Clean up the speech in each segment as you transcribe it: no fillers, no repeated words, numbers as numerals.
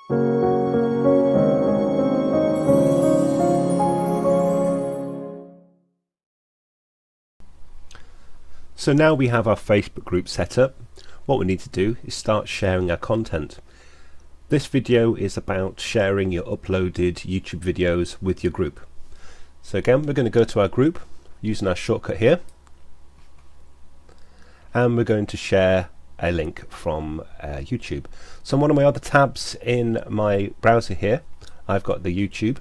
So now we have our Facebook group set up. What we need to do is start sharing our content. This video is about sharing your uploaded YouTube videos with your group. So again, we're going to go to our group using our shortcut here, and we're going to share a link from YouTube. So on one of my other tabs in my browser here, I've got the YouTube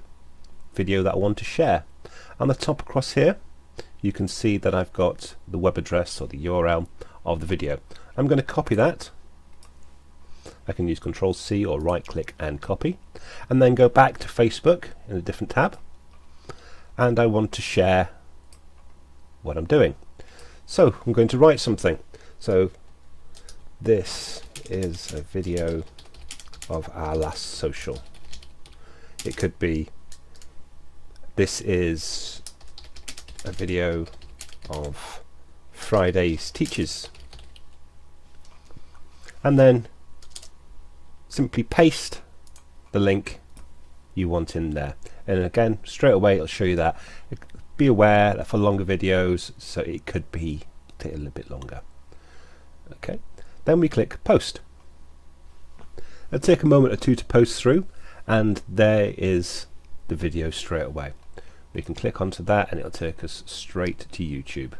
video that I want to share. On the top across here, you can see that I've got the web address or the URL of the video. I'm going to copy that. I can use Control-C or right-click and copy, and then go back to Facebook in a different tab, and I want to share what I'm doing. So I'm going to write something. So this is a video of our last social. It could be, this is a video of Friday's teachers, and then simply paste the link you want in there, and again straight away it'll show you that. Be aware that for longer videos, so it could be take a little bit longer. Okay, then we click post. It'll take a moment or two to post through, and there is the video straight away. We can click onto that and it'll take us straight to YouTube.